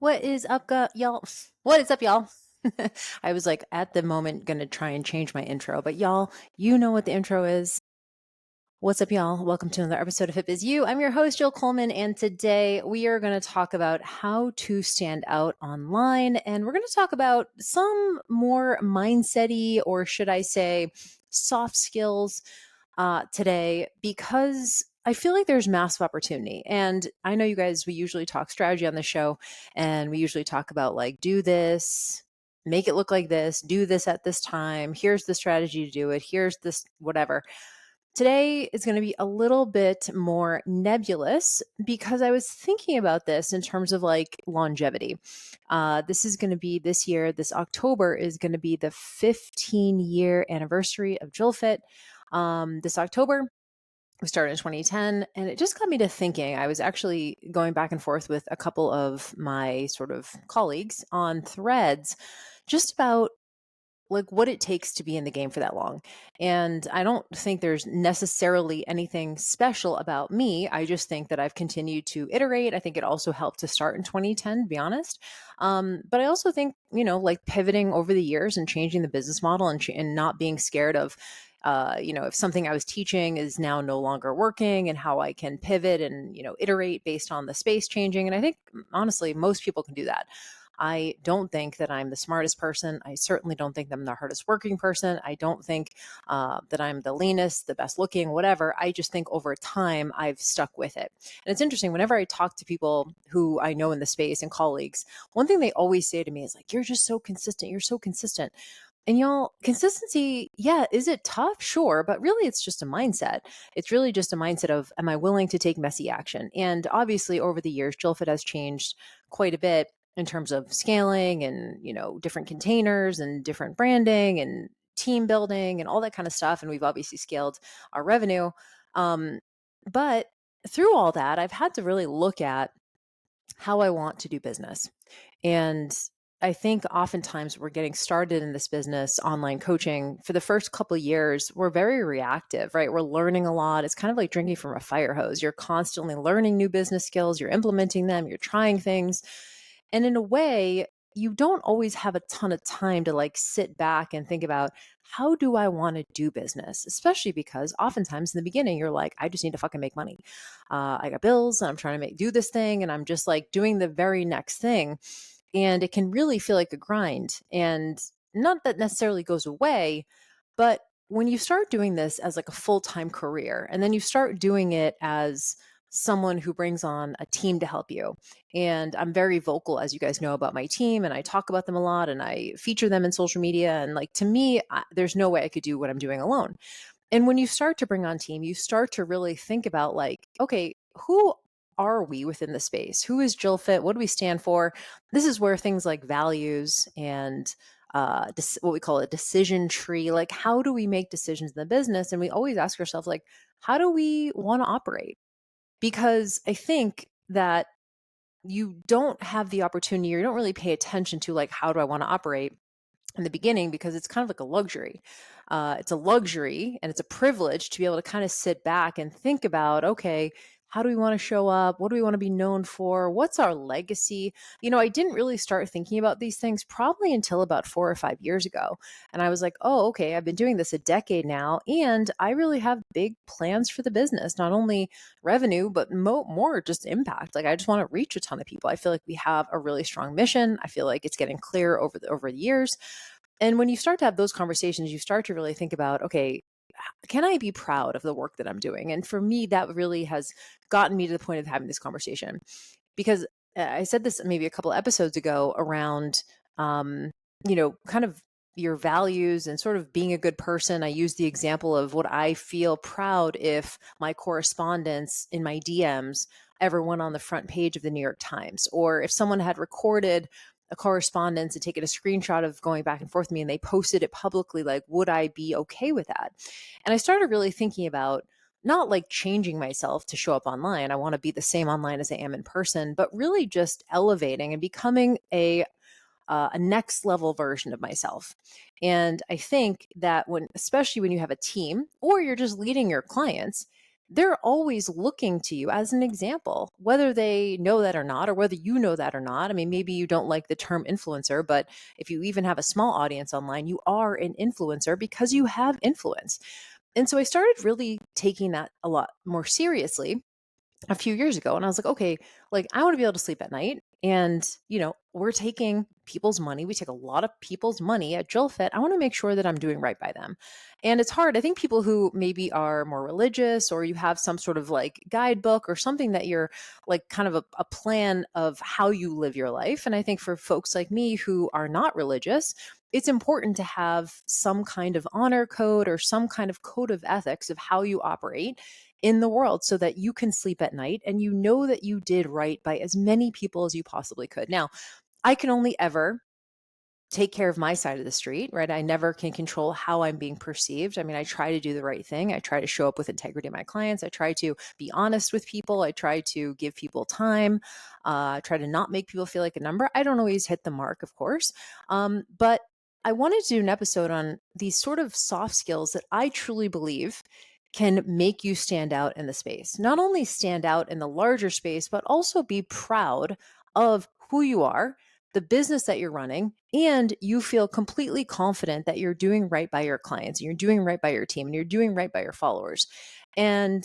What is up, y'all? What is up, y'all? I was like at the moment going to try and change my intro, but y'all, you know what the intro is. What's up, y'all? Welcome to another episode of FitBizU. I'm your host, Jill Coleman, and today we are going to talk about how to stand out online. And we're going to talk about some more mindset-y, or should I say, soft skills today, because I feel like there's massive opportunity. And I know you guys, we usually talk strategy on the show, and we usually talk about like, do this, make it look like this, do this at this time. Here's the strategy to do it. Here's this, whatever. Today is going to be a little bit more nebulous because I was thinking about this in terms of like longevity. This is going to be this year, this October is going to be the 15-year anniversary of JillFit. This October, we started in 2010, and it just got me to thinking. I was actually going back and forth with a couple of my sort of colleagues on threads just about like what it takes to be in the game for that long. And I don't think there's necessarily anything special about me. I just think that I've continued to iterate. I think it also helped to start in 2010, to be honest. But I also think, like pivoting over the years and changing the business model and not being scared of, if something I was teaching is now no longer working and how I can pivot and, iterate based on the space changing. And I think honestly, most people can do that. I don't think that I'm the smartest person. I certainly don't think I'm the hardest working person. I don't think that I'm the leanest, the best looking, whatever. I just think over time I've stuck with it. And it's interesting, whenever I talk to people who I know in the space and colleagues, one thing they always say to me is like, you're just so consistent. You're so consistent. And y'all, consistency, yeah, is it tough? Sure. But really, it's just a mindset. It's really just a mindset of, am I willing to take messy action? And obviously, over the years, JillFit has changed quite a bit in terms of scaling and, different containers and different branding and team building and all that kind of stuff. And we've obviously scaled our revenue. But through all that, I've had to really look at how I want to do business. And I think oftentimes we're getting started in this business, online coaching. For the first couple of years, we're very reactive, right? We're learning a lot. It's kind of like drinking from a fire hose. You're constantly learning new business skills, you're implementing them, you're trying things. And in a way, you don't always have a ton of time to like sit back and think about, how do I want to do business? Especially because oftentimes in the beginning, you're like, I just need to fucking make money. I got bills and I'm trying to do this thing, and I'm just like doing the very next thing. And it can really feel like a grind. And not that necessarily goes away, but when you start doing this as like a full-time career, and then you start doing it as someone who brings on a team to help you. And I'm very vocal, as you guys know, about my team, and I talk about them a lot and I feature them in social media. And like, to me, there's no way I could do what I'm doing alone. And when you start to bring on team, you start to really think about like, okay, who are we within the space? Who is Jill Fit? What do we stand for? This is where things like values and what we call a decision tree, like how do we make decisions in the business? And we always ask ourselves, like, how do we want to operate? Because I think that you don't have the opportunity, or you don't really pay attention to like, how do I want to operate in the beginning, because it's kind of like a luxury. It's a luxury and it's a privilege to be able to kind of sit back and think about, okay, how do we want to show up? What do we want to be known for? What's our legacy? I didn't really start thinking about these things probably until about 4 or 5 years ago. And I was like, oh, okay, I've been doing this a decade now, and I really have big plans for the business, not only revenue, but more just impact. Like, I just want to reach a ton of people. I feel like we have a really strong mission. I feel like it's getting clear over the years. And when you start to have those conversations, you start to really think about, okay, can I be proud of the work that I'm doing? And for me, that really has gotten me to the point of having this conversation, because I said this maybe a couple of episodes ago around, kind of your values and sort of being a good person. I use the example of, what I feel proud if my correspondence in my DMs ever went on the front page of the New York Times, or if someone had recorded a correspondence and taken a screenshot of going back and forth with me and they posted it publicly, like, would I be okay with that? And I started really thinking about not like changing myself to show up online. I want to be the same online as I am in person, but really just elevating and becoming a next level version of myself. And I think that especially when you have a team or you're just leading your clients, they're always looking to you as an example, whether they know that or not, or whether you know that or not. I mean, maybe you don't like the term influencer, but if you even have a small audience online, you are an influencer because you have influence. And so I started really taking that a lot more seriously a few years ago. And I was like, okay, like I want to be able to sleep at night. And, we're taking people's money. We take a lot of people's money at Jill Fit. I want to make sure that I'm doing right by them. And it's hard. I think people who maybe are more religious, or you have some sort of like guidebook or something that you're like kind of a plan of how you live your life. And I think for folks like me who are not religious, it's important to have some kind of honor code or some kind of code of ethics of how you operate in the world so that you can sleep at night and you know that you did right by as many people as you possibly could. Now, I can only ever take care of my side of the street, right? I never can control how I'm being perceived. I mean, I try to do the right thing. I try to show up with integrity to my clients. I try to be honest with people. I try to give people time. Try to not make people feel like a number. I don't always hit the mark, of course. But I wanted to do an episode on these sort of soft skills that I truly believe can make you stand out in the space. Not only stand out in the larger space, but also be proud of who you are, the business that you're running, and you feel completely confident that you're doing right by your clients, and you're doing right by your team, and you're doing right by your followers. And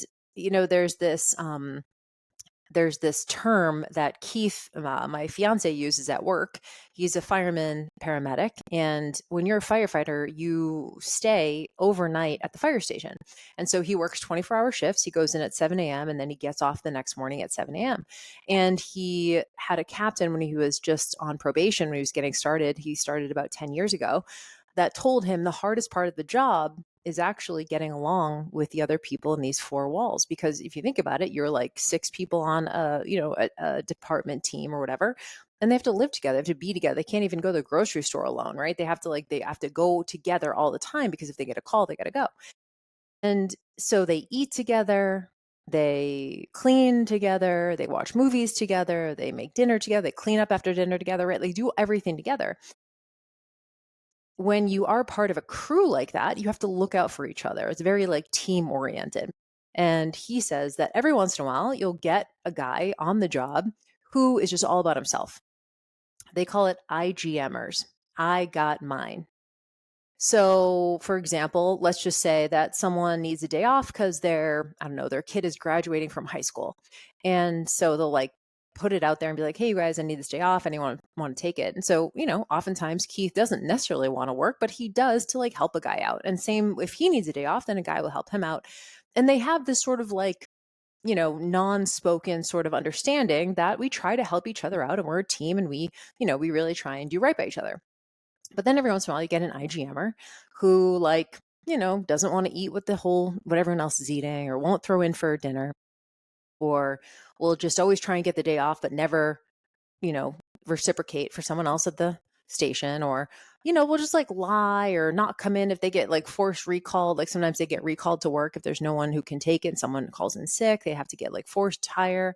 there's this term that Keith, my fiance, uses at work. He's a fireman paramedic. And when you're a firefighter, you stay overnight at the fire station. And so he works 24-hour shifts. He goes in at 7 a.m. and then he gets off the next morning at 7 a.m. And he had a captain when he was just on probation, when he was getting started. He started about 10 years ago, that told him the hardest part of the job is actually getting along with the other people in these four walls. Because if you think about it, you're like six people on a department team or whatever, and they have to live together, they have to be together. They can't even go to the grocery store alone, right? They have to go together all the time, because if they get a call, they got to go. And so they eat together, they clean together, they watch movies together, they make dinner together, they clean up after dinner together, right? They do everything together. When you are part of a crew like that, you have to look out for each other. It's very like team oriented. And he says that every once in a while, you'll get a guy on the job who is just all about himself. They call it IGMers. I got mine. So, for example, let's just say that someone needs a day off because I don't know, their kid is graduating from high school. And so they'll like put it out there and be like, hey, you guys, I need this day off. Anyone want to take it? And so, oftentimes Keith doesn't necessarily want to work, but he does to like help a guy out. And same, if he needs a day off, then a guy will help him out. And they have this sort of like, non-spoken sort of understanding that we try to help each other out, and we're a team, and we really try and do right by each other. But then every once in a while, you get an IGMer who, like, doesn't want to eat what everyone else is eating, or won't throw in for dinner, or will just always try and get the day off, but never, you know, reciprocate for someone else at the station, or, will just like lie or not come in if they get like forced recalled. Like sometimes they get recalled to work if there's no one who can take it. Someone calls in sick, they have to get like forced hire,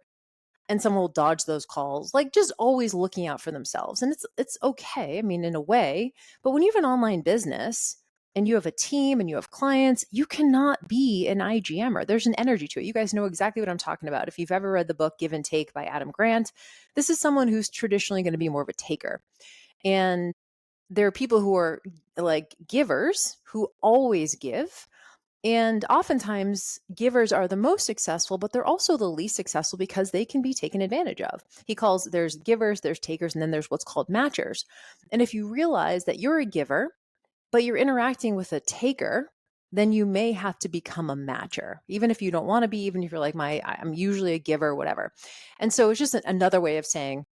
and someone will dodge those calls, like just always looking out for themselves. And it's okay, I mean, in a way. But when you have an online business and you have a team and you have clients, you cannot be an IGMer. There's an energy to it. You guys know exactly what I'm talking about. If you've ever read the book Give and Take by Adam Grant, this is someone who's traditionally going to be more of a taker. And there are people who are like givers who always give, and oftentimes, givers are the most successful, but they're also the least successful because they can be taken advantage of. He calls there's givers, there's takers, and then there's what's called matchers. And if you realize that you're a giver, but you're interacting with a taker, then you may have to become a matcher, even if you don't want to be, even if you're like, I'm usually a giver, whatever. And so it's just another way of saying,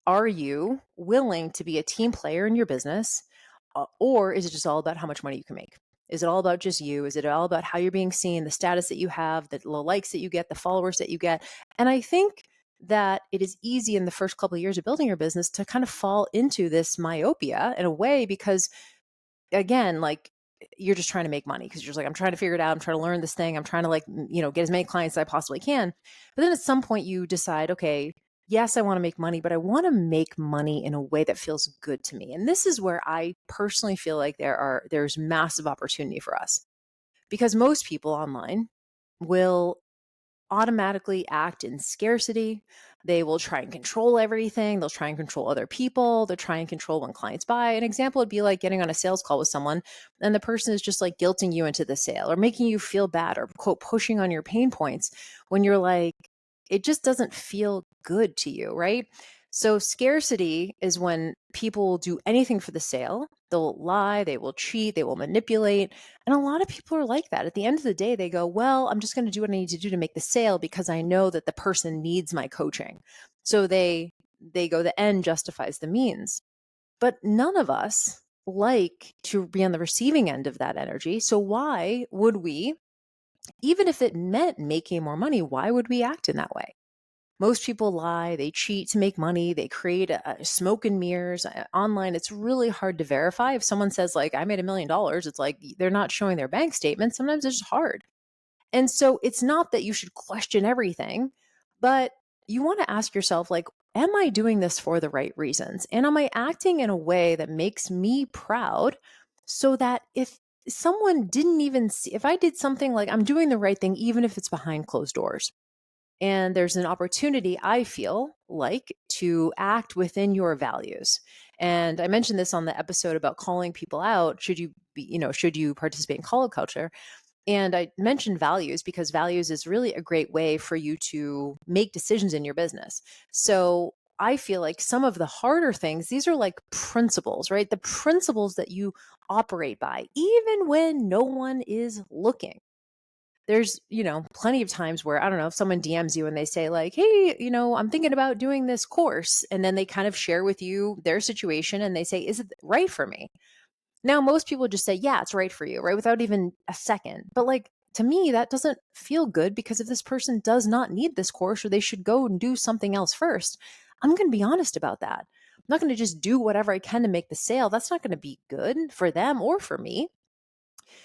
are you willing to be a team player in your business? Or is it just all about how much money you can make? Is it all about just you? Is it all about how you're being seen, the status that you have, the likes that you get, the followers that you get? And I think that it is easy in the first couple of years of building your business to kind of fall into this myopia in a way, because again, like, you're just trying to make money because you're just like, I'm trying to figure it out. I'm trying to learn this thing. I'm trying to like, get as many clients as I possibly can. But then at some point you decide, okay, yes, I want to make money, but I want to make money in a way that feels good to me. And this is where I personally feel like there's massive opportunity for us, because most people online will automatically act in scarcity. They will try and control everything. They'll try and control other people. They'll try and control when clients buy. An example would be like getting on a sales call with someone and the person is just like guilting you into the sale or making you feel bad or quote pushing on your pain points when you're like, it just doesn't feel good to you, right? So scarcity is when people will do anything for the sale. They'll lie, they will cheat, they will manipulate. And a lot of people are like that. At the end of the day, they go, well, I'm just going to do what I need to do to make the sale because I know that the person needs my coaching. So they go, the end justifies the means. But none of us like to be on the receiving end of that energy. So why would we, even if it meant making more money, why would we act in that way? Most people lie, they cheat to make money, they create a smoke and mirrors. Online, it's really hard to verify. If someone says, like, I made $1 million, it's like they're not showing their bank statement. Sometimes it's just hard. And so it's not that you should question everything, but you want to ask yourself, like, am I doing this for the right reasons? And am I acting in a way that makes me proud so that if someone didn't even see, if I did something like I'm doing the right thing, even if it's behind closed doors, and there's an opportunity, I feel like, to act within your values. And I mentioned this on the episode about calling people out. Should you be, should you participate in call culture? And I mentioned values because values is really a great way for you to make decisions in your business. So I feel like some of the harder things, these are like principles, right? The principles that you operate by, even when no one is looking. There's, plenty of times where, I don't know, if someone DMs you and they say like, hey, I'm thinking about doing this course. And then they kind of share with you their situation and they say, is it right for me? Now, most people just say, yeah, it's right for you, right? Without even a second. But like, to me, that doesn't feel good because if this person does not need this course or they should go and do something else first, I'm going to be honest about that. I'm not going to just do whatever I can to make the sale. That's not going to be good for them or for me.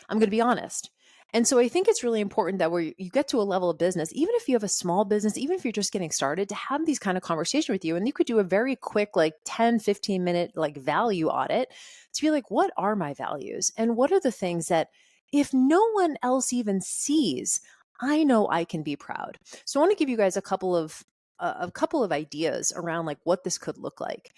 I'm going to be honest. And so I think it's really important that where you get to a level of business, even if you have a small business, even if you're just getting started, to have these kind of conversation with you. And you could do a very quick, like 10, 15-minute like value audit to be like, what are my values? And what are the things that if no one else even sees, I know I can be proud. So I want to give you guys a couple of ideas around like what this could look like.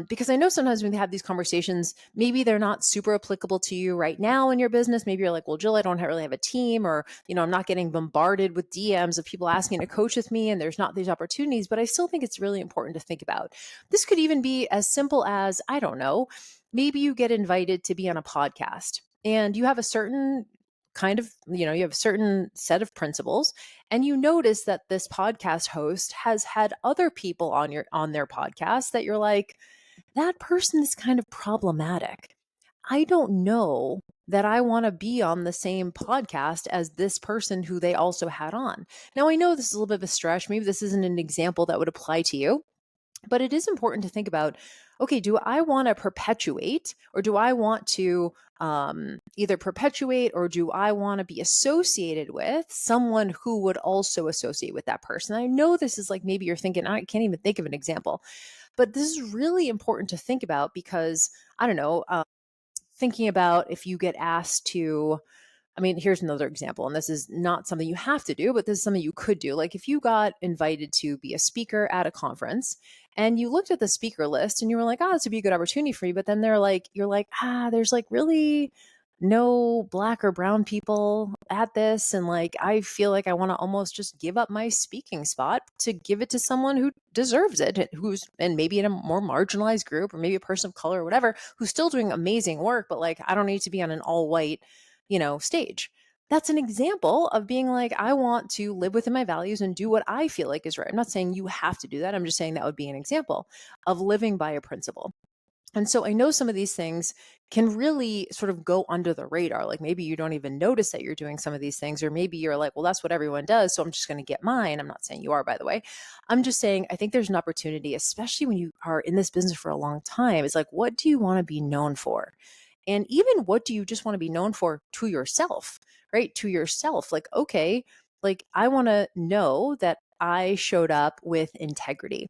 Because I know sometimes when we have these conversations, maybe they're not super applicable to you right now in your business. Maybe you're like, well, Jill, I don't really have a team, or, I'm not getting bombarded with DMs of people asking to coach with me and there's not these opportunities, but I still think it's really important to think about. This could even be as simple as, I don't know, maybe you get invited to be on a podcast and you have a certain kind of, you have a certain set of principles and you notice that this podcast host has had other people on their podcast that you're like, that person is kind of problematic. I don't know that I want to be on the same podcast as this person who they also had on. Now, I know this is a little bit of a stretch. Maybe this isn't an example that would apply to you, but it is important to think about, okay, do I want to perpetuate or do I want to either perpetuate or do I want to be associated with someone who would also associate with that person? I know this is like, maybe you're thinking, I can't even think of an example, but this is really important to think about because I don't know, thinking about if you get asked to, I mean, here's another example, and this is not something you have to do, but this is something you could do. Like if you got invited to be a speaker at a conference and you looked at the speaker list and you were like, oh, this would be a good opportunity for you. But then you're like, there's like really no Black or brown people at this. And like, I feel like I want to almost just give up my speaking spot to give it to someone who deserves it, who's, and maybe in a more marginalized group or maybe a person of color or whatever, who's still doing amazing work. But like, I don't need to be on an all white stage. That's an example of being like, I want to live within my values and do what I feel like is right. I'm not saying you have to do that. I'm just saying that would be an example of living by a principle. And so I know some of these things can really sort of go under the radar. Like maybe you don't even notice that you're doing some of these things, or maybe you're like, well, that's what everyone does, so I'm just going to get mine. I'm not saying you are, by the way. I'm just saying I think there's an opportunity, especially when you are in this business for a long time. It's like, what do you want to be known for? And even what do you just want to be known for to yourself, right? To yourself. Like, okay, like I want to know that I showed up with integrity.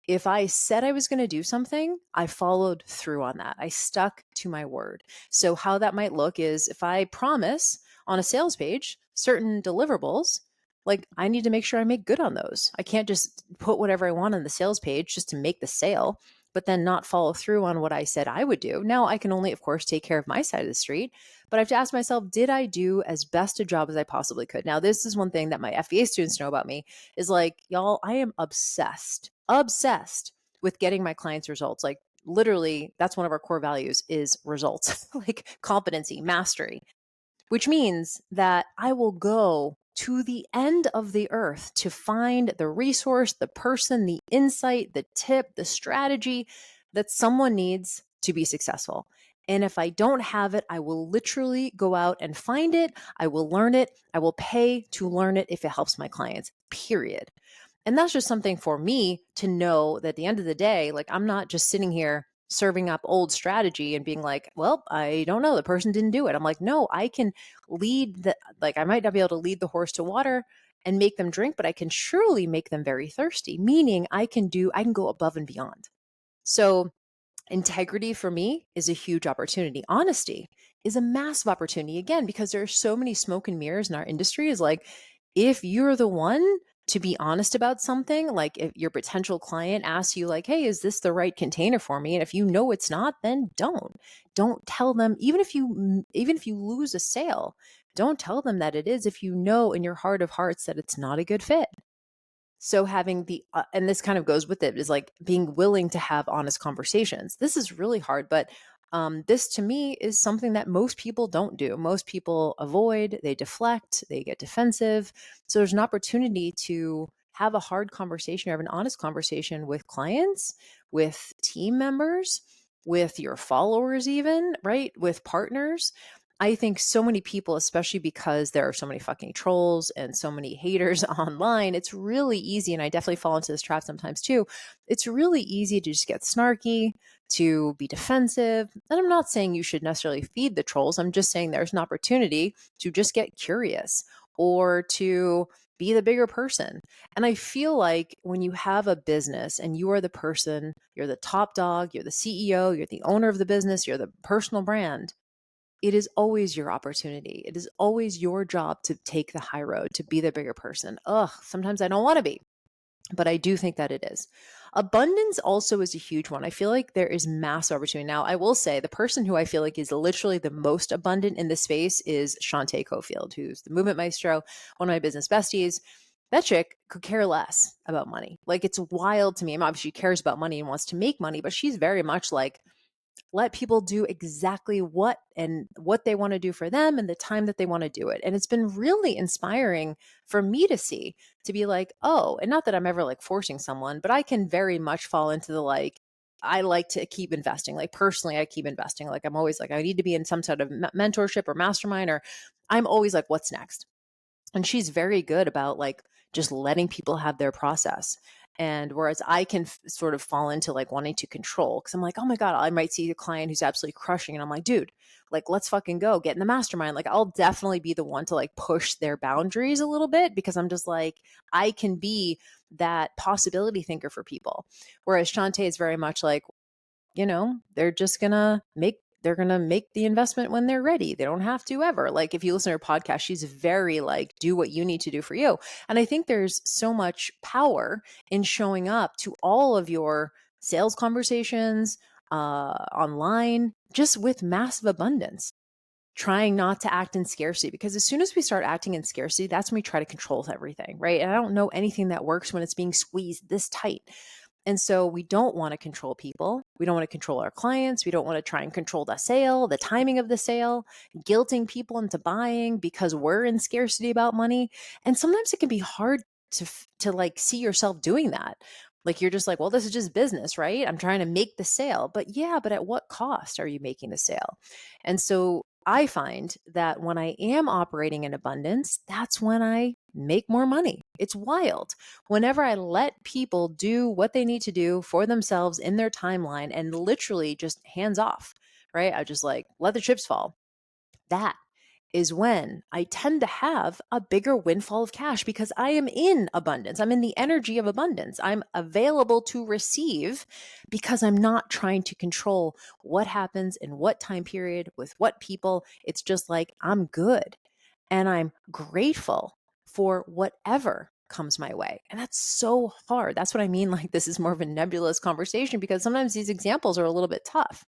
If I said I was going to do something, I followed through on that. I stuck to my word. So how that might look is if I promise on a sales page, certain deliverables, like I need to make sure I make good on those. I can't just put whatever I want on the sales page just to make the sale, but then not follow through on what I said I would do. Now, I can only, of course, take care of my side of the street, but I have to ask myself, did I do as best a job as I possibly could? Now, this is one thing that my FBA students know about me is like, y'all, I am obsessed with getting my clients results. Like literally, that's one of our core values is results, like competency, mastery, which means that I will go to the end of the earth to find the resource, the person, the insight, the tip, the strategy that someone needs to be successful. And if I don't have it, I will literally go out and find it. I will learn it. I will pay to learn it if it helps my clients, period. And that's just something for me to know that at the end of the day, like I'm not just sitting here serving up old strategy and being like, well, I don't know, the person didn't do it. I'm like, no, I can lead the, like, I might not be able to lead the horse to water and make them drink, but I can surely make them very thirsty, meaning I can go above and beyond. So integrity for me is a huge opportunity. Honesty is a massive opportunity again, because there are so many smoke and mirrors in our industry. Is like, if you're the one to be honest about something, like if your potential client asks you like, hey, is this the right container for me? And if you know it's not, then don't tell them, even if you lose a sale, don't tell them that it is, if you know in your heart of hearts that it's not a good fit. So having and this kind of goes with it, is like being willing to have honest conversations. This is really hard, but this to me is something that most people don't do. Most people avoid, they deflect, they get defensive. So there's an opportunity to have a hard conversation or have an honest conversation with clients, with team members, with your followers, even, right? With partners. I think so many people, especially because there are so many fucking trolls and so many haters online, it's really easy. And I definitely fall into this trap sometimes too. It's really easy to just get snarky, to be defensive. And I'm not saying you should necessarily feed the trolls. I'm just saying there's an opportunity to just get curious or to be the bigger person. And I feel like when you have a business and you are the person, you're the top dog, you're the CEO, you're the owner of the business, you're the personal brand, it is always your opportunity. It is always your job to take the high road, to be the bigger person. Ugh, sometimes I don't want to be, but I do think that it is. Abundance also is a huge one. I feel like there is massive opportunity. Now, I will say the person who I feel like is literally the most abundant in this space is Shantae Cofield, who's the movement maestro, one of my business besties. That chick could care less about money. Like, it's wild to me. I mean, obviously, she cares about money and wants to make money, but she's very much like, let people do exactly what they want to do for them and the time that they want to do it. And it's been really inspiring for me to see, to be like, oh, and not that I'm ever like forcing someone, but I can very much fall into the like, I like to keep investing. Like personally, I keep investing. Like I'm always like, I need to be in some sort of mentorship or mastermind, or I'm always like, what's next? And she's very good about like just letting people have their process. And whereas I can sort of fall into like wanting to control, because I'm like, oh my God, I might see a client who's absolutely crushing. And I'm like, dude, like, let's fucking go get in the mastermind. Like, I'll definitely be the one to like push their boundaries a little bit, because I'm just like, I can be that possibility thinker for people. Whereas Shantae is very much like, they're just they're going to make the investment when they're ready. They don't have to ever. Like if you listen to her podcast, she's very like, do what you need to do for you. And I think there's so much power in showing up to all of your sales conversations online, just with massive abundance, trying not to act in scarcity, because as soon as we start acting in scarcity, that's when we try to control everything, right? And I don't know anything that works when it's being squeezed this tight. And so we don't want to control people. We don't want to control our clients. We don't want to try and control the sale, the timing of the sale, guilting people into buying because we're in scarcity about money. And sometimes it can be hard to like see yourself doing that. Like you're just like, well, this is just business, right? I'm trying to make the sale. But yeah, but at what cost are you making the sale? And so I find that when I am operating in abundance, that's when I make more money. It's wild. Whenever I let people do what they need to do for themselves in their timeline and literally just hands off, right? I just like let the chips fall. That is when I tend to have a bigger windfall of cash, because I am in abundance. I'm in the energy of abundance. I'm available to receive because I'm not trying to control what happens in what time period with what people. It's just like, I'm good. and I'm grateful for whatever comes my way. And that's so hard. That's what I mean. Like, this is more of a nebulous conversation because sometimes these examples are a little bit tough.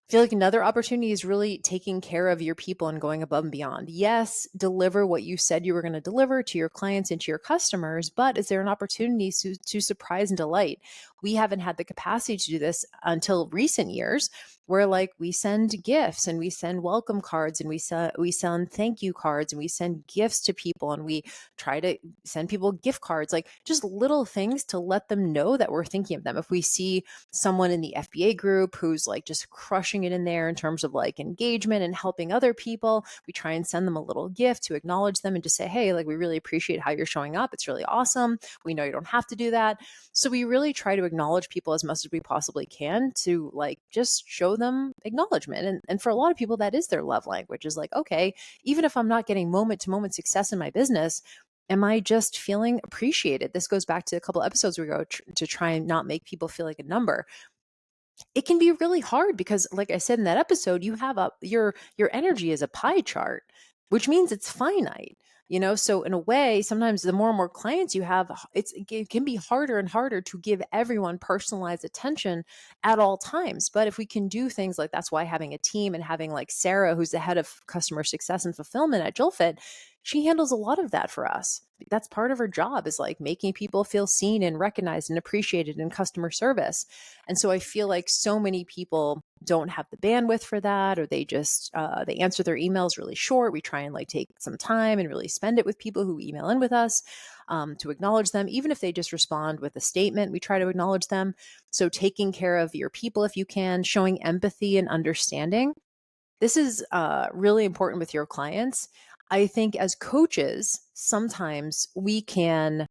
I feel like another opportunity is really taking care of your people and going above and beyond. Yes, deliver what you said you were going to deliver to your clients and to your customers, but is there an opportunity to surprise and delight? We haven't had the capacity to do this until recent years, where like we send gifts and we send welcome cards and we send thank you cards and we send gifts to people and we try to send people gift cards, like just little things to let them know that we're thinking of them. If we see someone in the FBA group who's like just crushing it in there in terms of like engagement and helping other people, we try and send them a little gift to acknowledge them and just say, hey, like we really appreciate how you're showing up. It's really awesome. We know you don't have to do that. So we really try to acknowledge people as much as we possibly can to like just show them acknowledgement. And for a lot of people, that is their love language, is like, okay, even if I'm not getting moment to moment success in my business, am I just feeling appreciated? This goes back to a couple episodes ago to try and not make people feel like a number. It can be really hard because, like I said in that episode, you have your energy is a pie chart, which means it's finite. So in a way, sometimes the more and more clients you have, it can be harder and harder to give everyone personalized attention at all times. But if we can do things like, that's why having a team and having like Sarah, who's the head of customer success and fulfillment at JillFit, she handles a lot of that for us. That's part of her job, is like making people feel seen and recognized and appreciated in customer service. And so I feel like so many people don't have the bandwidth for that, or they just they answer their emails really short. We try and like take some time and really spend it with people who email in with us, to acknowledge them. Even if they just respond with a statement, we try to acknowledge them. So taking care of your people if you can, showing empathy and understanding. This is really important with your clients. I think as coaches, sometimes we can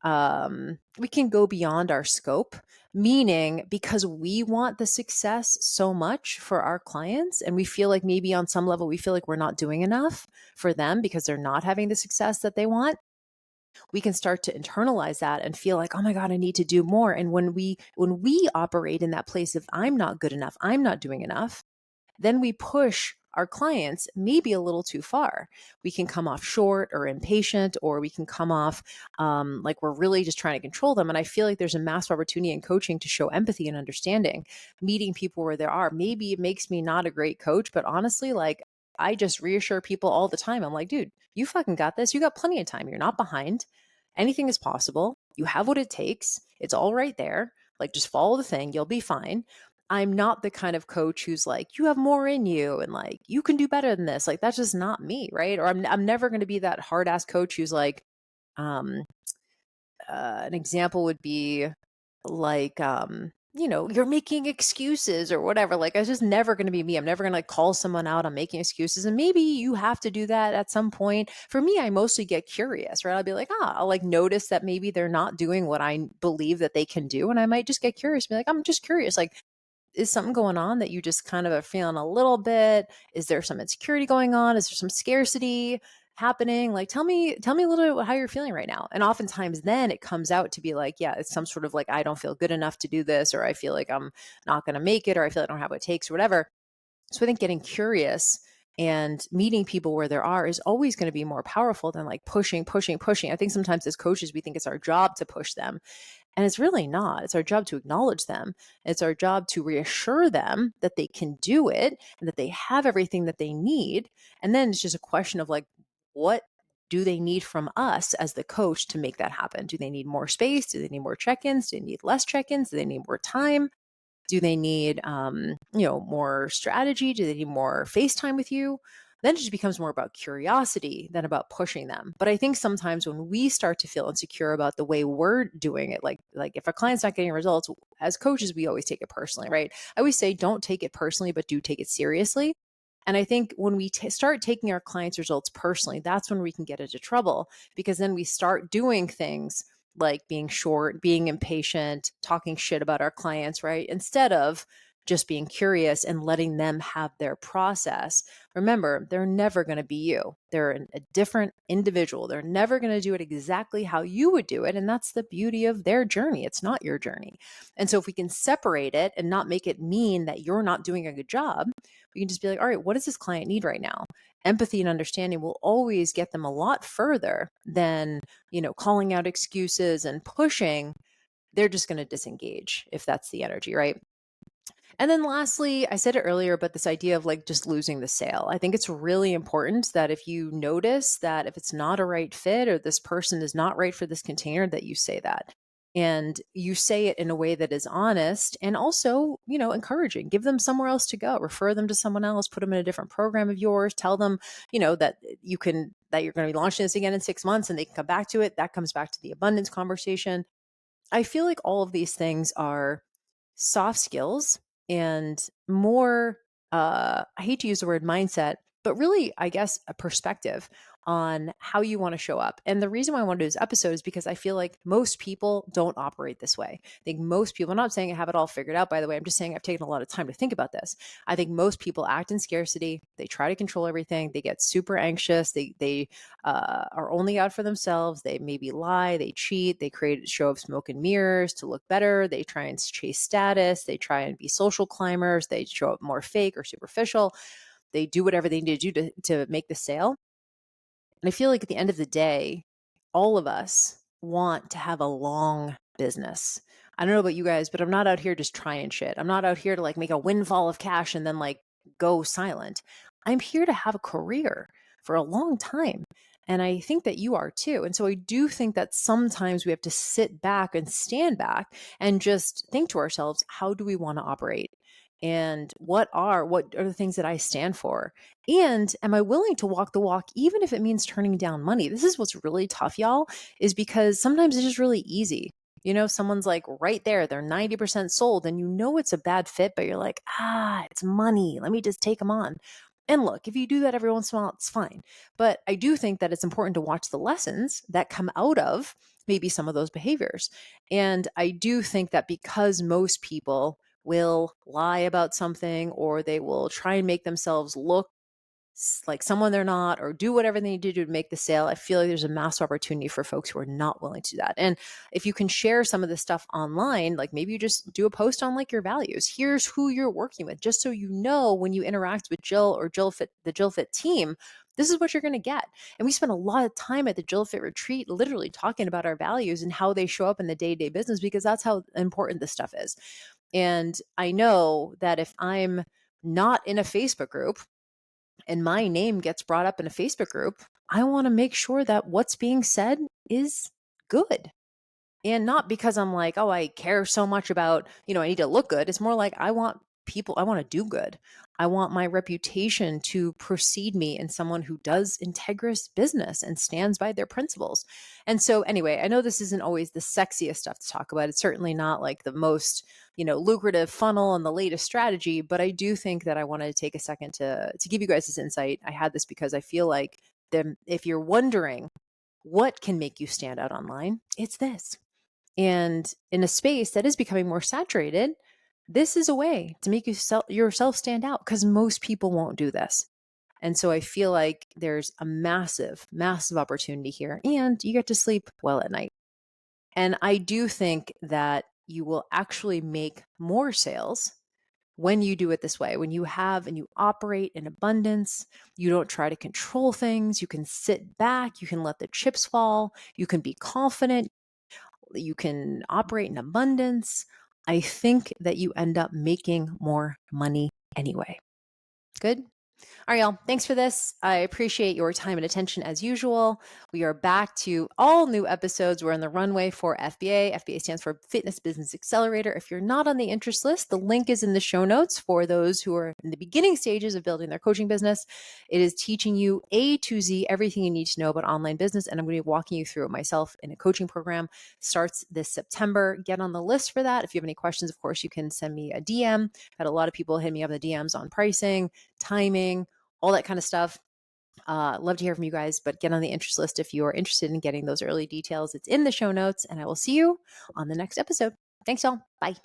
go beyond our scope, meaning because we want the success so much for our clients, and we feel like maybe on some level we feel like we're not doing enough for them because they're not having the success that they want. We can start to internalize that and feel like, oh my God, I need to do more. And when we operate in that place of I'm not good enough, I'm not doing enough, then we push our clients maybe a little too far. We can come off short or impatient, or we can come off like we're really just trying to control them. And I feel like there's a massive opportunity in coaching to show empathy and understanding, meeting people where they are. Maybe it makes me not a great coach, but honestly, like I just reassure people all the time. I'm like, dude, you fucking got this. You got plenty of time. You're not behind. Anything is possible. You have what it takes. It's all right there. Like just follow the thing. You'll be fine. I'm not the kind of coach who's like, you have more in you and like, you can do better than this. Like, that's just not me. Right. Or I'm never going to be that hard ass coach who's like, um, an example would be like, you're making excuses or whatever. Like, it's just never going to be me. I'm never going to like call someone out on making excuses. And maybe you have to do that at some point. For me, I mostly get curious, right? I'll be like, I'll like notice that maybe they're not doing what I believe that they can do. And I might just get curious, be like, I'm just curious. Like, is something going on that you just kind of are feeling a little bit? Is there some insecurity going on? Is there some scarcity happening? Like, tell me a little bit how you're feeling right now. And oftentimes then it comes out to be like, yeah, it's some sort of like, I don't feel good enough to do this, or I feel like I'm not going to make it, or I feel like I don't have what it takes, or whatever. So I think getting curious and meeting people where there are is always going to be more powerful than like pushing, pushing, pushing. I think sometimes as coaches, we think it's our job to push them. And it's really not. It's our job to acknowledge them. It's our job to reassure them that they can do it and that they have everything that they need. And then it's just a question of like, what do they need from us as the coach to make that happen? Do they need more space? Do they need more check-ins? Do they need less check-ins? Do they need more time? Do they need, more strategy? Do they need more FaceTime with you? Then it just becomes more about curiosity than about pushing them. But I think sometimes when we start to feel insecure about the way we're doing it, like if a client's not getting results, as coaches, we always take it personally, right? I always say, don't take it personally, but do take it seriously. And I think when we start taking our clients' results personally, that's when we can get into trouble, because then we start doing things like being short, being impatient, talking shit about our clients, right? Instead of just being curious and letting them have their process. Remember, they're never going to be you. They're a different individual. They're never going to do it exactly how you would do it. And that's the beauty of their journey. It's not your journey. And so if we can separate it and not make it mean that you're not doing a good job, we can just be like, all right, what does this client need right now? Empathy and understanding will always get them a lot further than, calling out excuses and pushing. They're just going to disengage if that's the energy, right? And then lastly, I said it earlier, but this idea of like just losing the sale. I think it's really important that if you notice that if it's not a right fit or this person is not right for this container, that you say that. And you say it in a way that is honest and also, encouraging. Give them somewhere else to go, refer them to someone else, put them in a different program of yours, tell them, that that you're going to be launching this again in 6 months and they can come back to it. That comes back to the abundance conversation. I feel like all of these things are soft skills and more, I hate to use the word mindset, but really, I guess, a perspective on how you want to show up. And the reason why I want to do this episode is because I feel like most people don't operate this way. I think most people, I'm not saying I have it all figured out, by the way, I'm just saying I've taken a lot of time to think about this. I think most people act in scarcity. They try to control everything. They get super anxious. They are only out for themselves. They maybe lie, they cheat, they create a show of smoke and mirrors to look better. They try and chase status. They try and be social climbers. They show up more fake or superficial. They do whatever they need to do to make the sale. And I feel like at the end of the day, all of us want to have a long business. I don't know about you guys, but I'm not out here just trying shit. I'm not out here to like make a windfall of cash and then like go silent. I'm here to have a career for a long time. And I think that you are too. And so I do think that sometimes we have to sit back and stand back and just think to ourselves, how do we want to operate? And what are the things that I stand for? And am I willing to walk the walk, even if it means turning down money? This is what's really tough, y'all, is because sometimes it's just really easy. Someone's like right there, they're 90% sold, and it's a bad fit, but you're like, it's money. Let me just take them on. And look, if you do that every once in a while, it's fine. But I do think that it's important to watch the lessons that come out of maybe some of those behaviors. And I do think that because most people will lie about something or they will try and make themselves look like someone they're not or do whatever they need to do to make the sale, I feel like there's a massive opportunity for folks who are not willing to do that. And if you can share some of this stuff online, like maybe you just do a post on like your values. Here's who you're working with, just so you know when you interact with Jill or the Jill Fit team, this is what you're going to get. And we spend a lot of time at the Jill Fit retreat literally talking about our values and how they show up in the day-to-day business, because that's how important this stuff is. And I know that if I'm not in a Facebook group and my name gets brought up in a Facebook group, I want to make sure that what's being said is good. And not because I'm like, oh, I care so much about, I need to look good. It's more like I want to do good. I want my reputation to precede me in someone who does integrous business and stands by their principles. And so anyway, I know this isn't always the sexiest stuff to talk about. It's certainly not like the most, lucrative funnel and the latest strategy, but I do think that I wanted to take a second to give you guys this insight. I had this because I feel like if you're wondering what can make you stand out online, it's this. And in a space that is becoming more saturated, this is a way to make yourself stand out, because most people won't do this. And so I feel like there's a massive, massive opportunity here, and you get to sleep well at night. And I do think that you will actually make more sales when you do it this way, when you have and you operate in abundance. You don't try to control things. You can sit back, you can let the chips fall, you can be confident, you can operate in abundance. I think that you end up making more money anyway. Good. All right, y'all. Thanks for this. I appreciate your time and attention as usual. We are back to all new episodes. We're on the runway for FBA. FBA stands for Fitness Business Accelerator. If you're not on the interest list, the link is in the show notes for those who are in the beginning stages of building their coaching business. It is teaching you A to Z, everything you need to know about online business. And I'm going to be walking you through it myself in a coaching program. Starts this September. Get on the list for that. If you have any questions, of course, you can send me a DM. Had a lot of people hit me up in the DMs on pricing, timing, all that kind of stuff. Love to hear from you guys, but get on the interest list if you are interested in getting those early details. It's in the show notes, and I will see you on the next episode. Thanks, y'all. Bye.